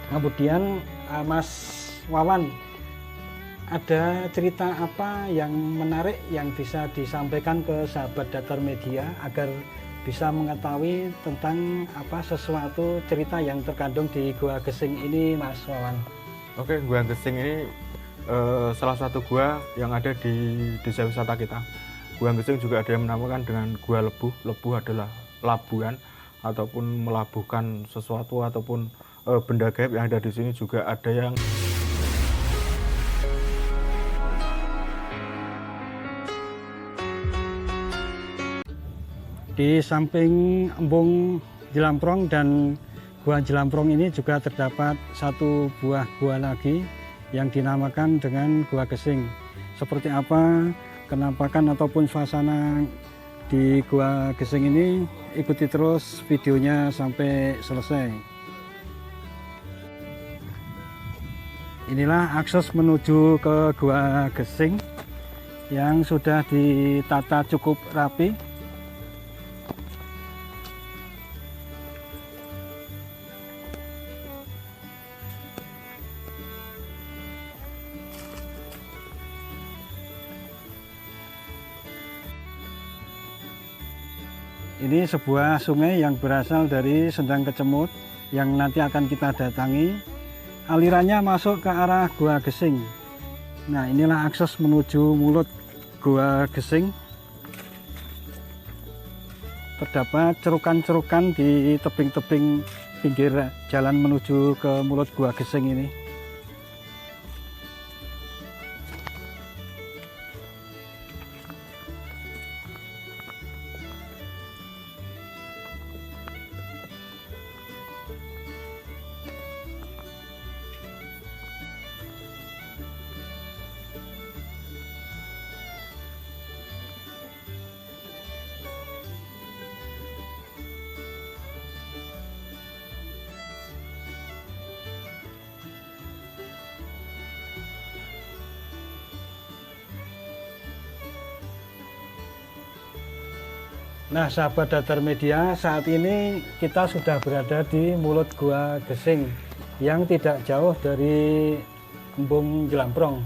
Kemudian Mas Wawan, ada cerita apa yang menarik yang bisa disampaikan ke sahabat Datar Media agar bisa mengetahui tentang sesuatu cerita yang terkandung di Gua Gesing ini, Mas Wawan? Oke, Gua Gesing ini salah satu gua yang ada di desa wisata kita. Gua Gesing juga ada yang menamakan dengan Gua Lebuh. Lebuh adalah labuhan ataupun melabuhkan sesuatu ataupun benda gaib yang ada di sini. Juga ada yang di samping Embung Jelamprong dan Gua Jelamprong ini juga terdapat satu buah gua lagi yang dinamakan dengan Gua Gesing. Seperti apa kenampakan ataupun suasana di Gua Gesing ini, ikuti terus videonya sampai selesai. Inilah akses menuju ke Gua Gesing yang sudah ditata cukup rapi. Ini sebuah sungai yang berasal dari Sendang Kecemut yang nanti akan kita datangi. Alirannya masuk ke arah Gua Gesing. Nah, inilah akses menuju mulut Gua Gesing. Terdapat cerukan-cerukan di tebing-tebing pinggir jalan menuju ke mulut Gua Gesing ini. Nah, sahabat Datar Media, saat ini kita sudah berada di mulut Gua Gesing yang tidak jauh dari Embung Jelamprong.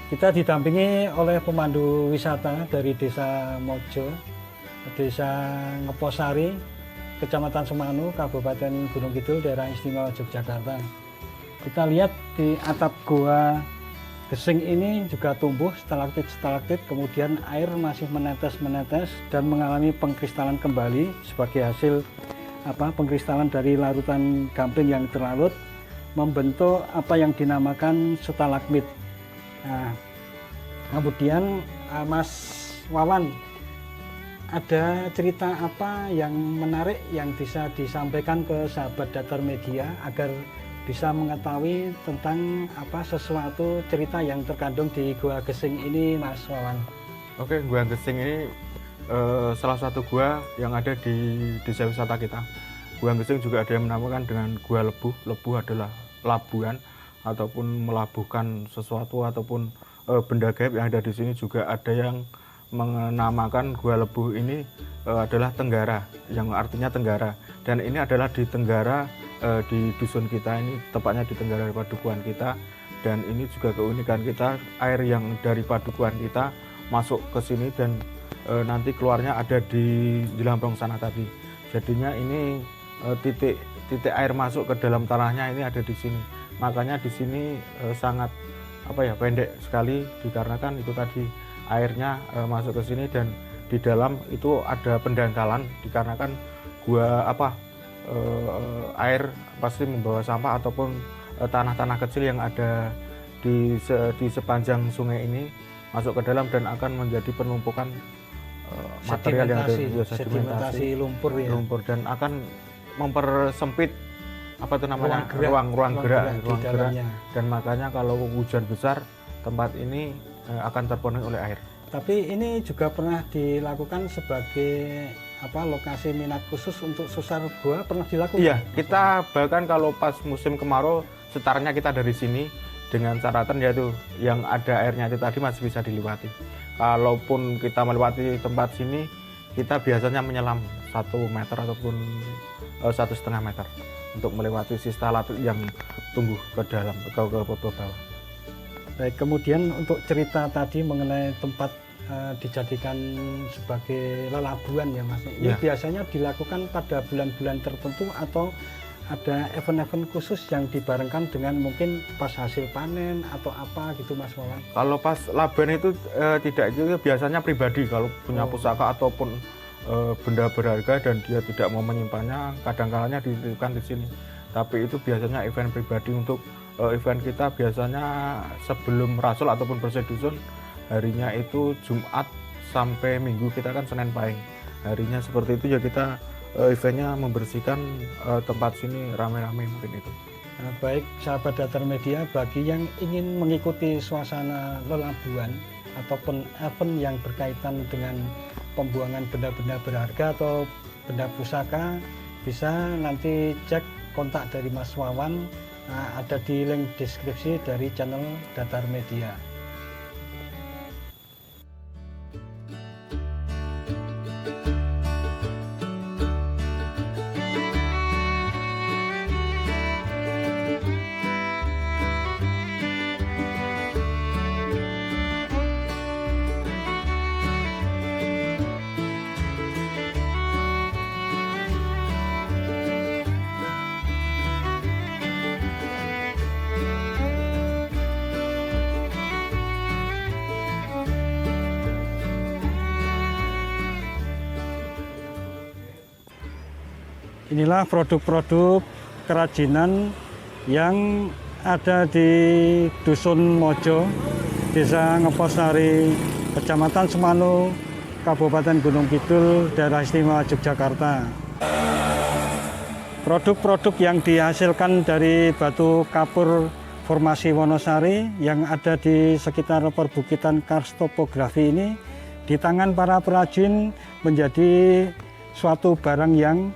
Kita didampingi oleh pemandu wisata dari Desa Mojo, Desa Ngeposari, Kecamatan Semanu, Kabupaten Gunung Kidul, Daerah Istimewa Yogyakarta. Kita lihat di atap Gua Gesing ini juga tumbuh stalaktit-stalaktit, kemudian air masih menetes-menetes dan mengalami pengkristalan kembali sebagai hasil pengkristalan dari larutan gamping yang terlarut, membentuk apa yang dinamakan stalagmit. Nah, kemudian Mas Wawan, ada cerita apa yang menarik yang bisa disampaikan ke sahabat Datar Media agar bisa mengetahui tentang sesuatu cerita yang terkandung di Gua Gesing ini, Mas Wawan? Oke, Gua Gesing ini salah satu gua yang ada di desa wisata kita. Gua Gesing juga ada yang menamakan dengan Gua Lebuh. Lebuh adalah labuhan ataupun melabuhkan sesuatu ataupun benda gaib yang ada di sini. Juga ada yang menamakan Gua Lebuh ini adalah Tenggara, yang artinya Tenggara. Dan ini adalah di Tenggara, di dusun kita ini, tepatnya di Tenggara Padukuhan kita. Dan ini juga keunikan kita, air yang dari padukuhan kita masuk ke sini dan nanti keluarnya ada di Jelamprong sana tadi. Jadinya ini titik air masuk ke dalam tanahnya ini ada di sini. Makanya di sini sangat pendek sekali, dikarenakan itu tadi airnya masuk ke sini, dan di dalam itu ada pendangkalan dikarenakan air pasti membawa sampah ataupun tanah-tanah kecil yang ada di sepanjang sungai ini masuk ke dalam dan akan menjadi penumpukan material yang ada sedimentasi lumpur dan akan mempersempit ruang gerak dan makanya kalau hujan besar tempat ini akan terpenuhi oleh air. Tapi ini juga pernah dilakukan sebagai lokasi minat khusus untuk susar gua, pernah dilakukan? Iya, kita bahkan kalau pas musim kemarau setarnya kita dari sini dengan catatan yaitu yang ada airnya itu tadi masih bisa dilewati. Kalaupun kita melewati tempat sini, kita biasanya menyelam 1 meter ataupun 1,5 meter. untuk melewati si stalagtit yang tumbuh ke dalam ke bawah. Baik, kemudian untuk cerita tadi mengenai tempat dijadikan sebagai lelabuan ya Mas. Ini Ya. biasanya dilakukan pada bulan-bulan tertentu atau ada event-event khusus yang dibarengkan dengan mungkin pas hasil panen atau apa gitu Mas Wawan? Kalau pas labuan itu tidak, itu biasanya pribadi kalau punya pusaka ataupun benda berharga dan dia tidak mau menyimpannya, kadang-kalanya dititipkan di sini. Tapi itu biasanya event pribadi. Untuk event kita biasanya sebelum Rasul ataupun bersih dusun, harinya itu Jumat sampai Minggu, kita kan Senin Pahing. Harinya seperti itu ya, kita eventnya membersihkan tempat sini rame-rame mungkin itu. Nah, baik sahabat Datar Media, bagi yang ingin mengikuti suasana lelabuan ataupun event yang berkaitan dengan pembuangan benda-benda berharga atau benda pusaka, bisa nanti cek kontak dari Mas Wawan, ada di link deskripsi dari channel Datar Media. Inilah produk-produk kerajinan yang ada di Dusun Mojo, Desa Ngeposari, Kecamatan Semanu, Kabupaten Gunung Kidul, Daerah Istimewa Yogyakarta. Produk-produk yang dihasilkan dari batu kapur formasi Wonosari yang ada di sekitar perbukitan karst topografi ini, di tangan para perajin menjadi suatu barang yang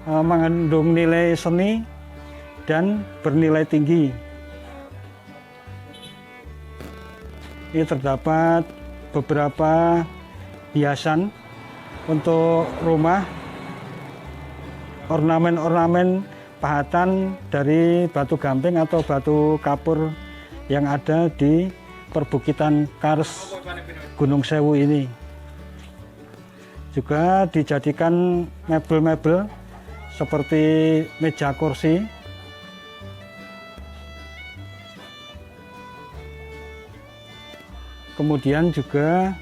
mengandung nilai seni dan bernilai tinggi. Ini terdapat beberapa hiasan untuk rumah, ornamen-ornamen pahatan dari batu gamping atau batu kapur yang ada di perbukitan karst Gunung Sewu ini. Juga dijadikan mebel-mebel seperti meja kursi, kemudian juga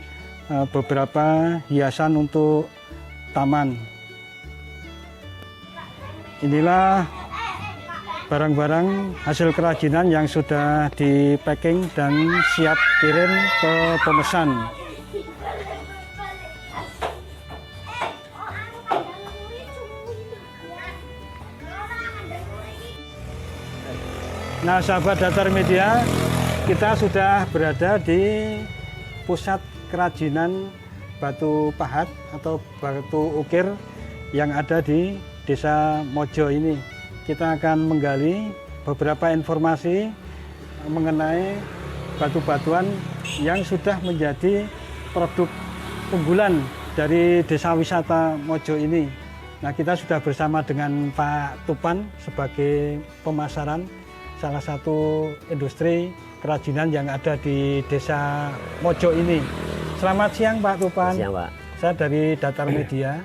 beberapa hiasan untuk taman. Inilah barang-barang hasil kerajinan yang sudah di packing dan siap kirim ke pemesan. Nah, sahabat Datar Media, kita sudah berada di pusat kerajinan batu pahat atau batu ukir yang ada di Desa Mojo ini. Kita akan menggali beberapa informasi mengenai batu-batuan yang sudah menjadi produk unggulan dari Desa Wisata Mojo ini. Nah, kita sudah bersama dengan Pak Tupan sebagai pemasaran salah satu industri kerajinan yang ada di Desa Mojo ini. Selamat siang Pak Tupan. Siang Pak. Saya dari Datar Media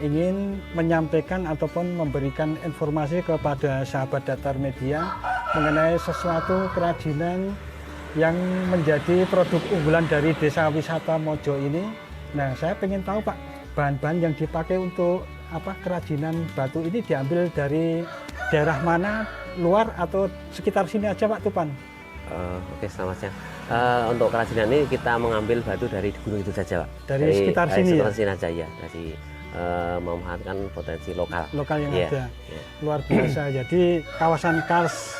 ingin menyampaikan ataupun memberikan informasi kepada sahabat Datar Media mengenai sesuatu kerajinan yang menjadi produk unggulan dari Desa Wisata Mojo ini. Nah, saya ingin tahu Pak, bahan-bahan yang dipakai untuk kerajinan batu ini diambil dari daerah mana, luar atau sekitar sini aja Pak Tupan? Oke, selamat siang. Untuk kerajinan ini kita mengambil batu dari gunung itu saja Pak. Dari sekitar sini sekitar sini aja ya. Dari memanfaatkan potensi lokal yang yeah, ada. yeah. Luar biasa. Jadi kawasan karst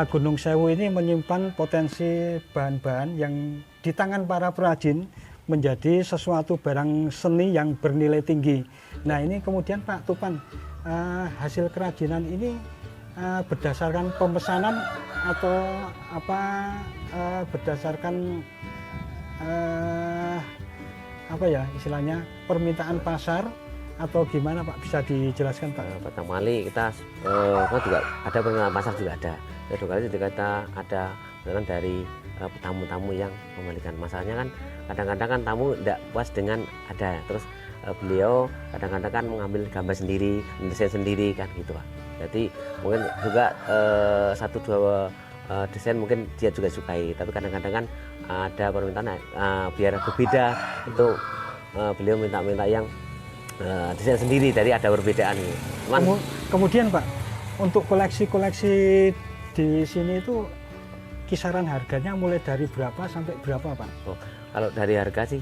Gunung Sewu ini menyimpan potensi bahan-bahan yang di tangan para perajin menjadi sesuatu barang seni yang bernilai tinggi. Nah, ini kemudian Pak Tupan, hasil kerajinan ini berdasarkan pemesanan atau berdasarkan istilahnya permintaan pasar atau gimana Pak? Bisa dijelaskan Pak? Pertama kali kita kan juga ada pengenalan pasar juga ada. Kedua kali juga kita ada pengenalan dari tamu-tamu yang membelikan. Masalahnya kan kadang-kadang kan tamu tidak puas dengan ada, terus beliau kadang-kadang kan mengambil gambar sendiri, desain sendiri kan gitu Pak. Jadi mungkin juga satu dua desain mungkin dia juga sukai, tapi kadang-kadang kan ada permintaan biar berbeda itu beliau minta yang desain sendiri, dari ada perbedaan gitu. Kemudian Pak, untuk koleksi-koleksi di sini itu kisaran harganya mulai dari berapa sampai berapa Pak? Oh, kalau dari harga sih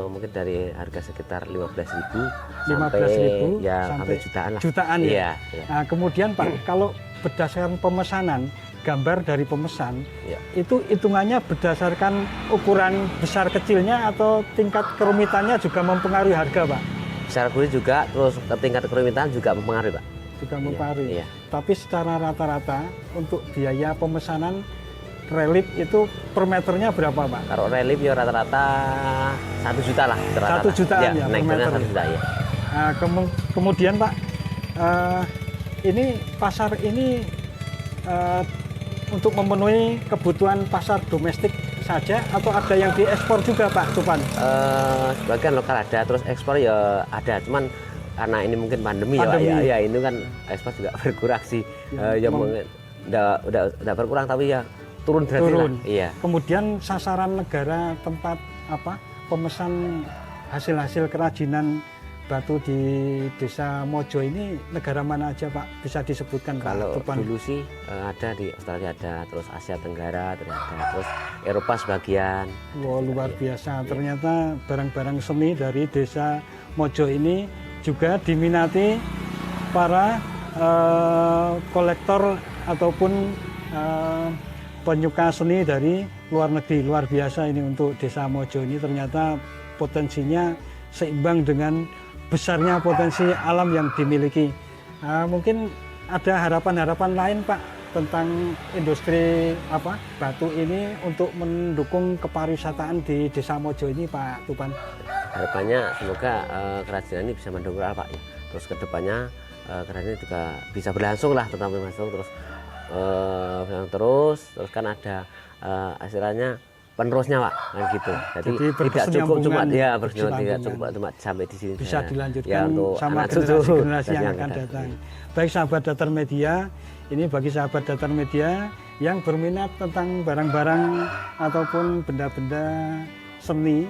mungkin dari harga sekitar 15.000 15.000 ya sampai jutaan lah. Jutaan ya. Iya, iya. Nah, kemudian Pak, kalau berdasarkan pemesanan, gambar dari pemesan, Iya. itu hitungannya berdasarkan ukuran besar kecilnya atau tingkat kerumitannya juga mempengaruhi harga Pak? Secara kulit juga, terus tingkat kerumitan juga mempengaruhi Pak. Juga mempengaruhi. Iya. Tapi secara rata-rata untuk biaya pemesanan relief itu per meternya berapa Pak? Kalau relief ya rata-rata 1 juta lah. 1 jutaan ya, per naik meter. 1 juta ya. Nah, kemudian Pak, ini pasar ini untuk memenuhi kebutuhan pasar domestik saja atau ada yang diekspor juga Pak Tupan? Sebagian lokal ada, terus ekspor ya ada, cuman karena ini mungkin pandemi. Ya ini kan ekspor juga berkurang sih. Ya mungkin udah berkurang tapi ya turun drastis lah. Iya. Kemudian sasaran negara tempat pemesan hasil-hasil kerajinan batu di Desa Mojo ini negara mana aja Pak? Bisa disebutkan Pak? Kalau Tupan? dulu sih ada di Australia ada, terus Asia Tenggara ada, terus Eropa sebagian. Wow, luar biasa. Ternyata barang-barang seni dari Desa Mojo ini juga diminati para kolektor ataupun penyuka seni dari luar negeri. Luar biasa ini untuk Desa Mojo ini, ternyata potensinya seimbang dengan besarnya potensi alam yang dimiliki. Mungkin ada harapan-harapan lain Pak tentang industri batu ini untuk mendukung kepariwisataan di Desa Mojo ini Pak Tupan? Harapannya semoga kerajinan ini bisa mendongkrak Pak ya. Terus kedepannya kerajinan juga bisa berlangsung lah, tetap berlangsung terus kan ada istilahnya penerusnya Pak kan gitu. Jadi tidak cukup cuma dia tidak cukup sampai di sini. Bisa dilanjutkan ya, sama generasi yang akan datang. Baik sahabat Datar Media, ini bagi sahabat Datar Media yang berminat tentang barang-barang ataupun benda-benda seni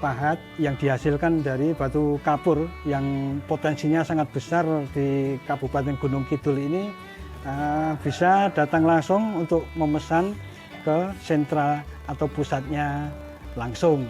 pahat yang dihasilkan dari batu kapur yang potensinya sangat besar di Kabupaten Gunung Kidul ini, bisa datang langsung untuk memesan ke sentra atau pusatnya langsung.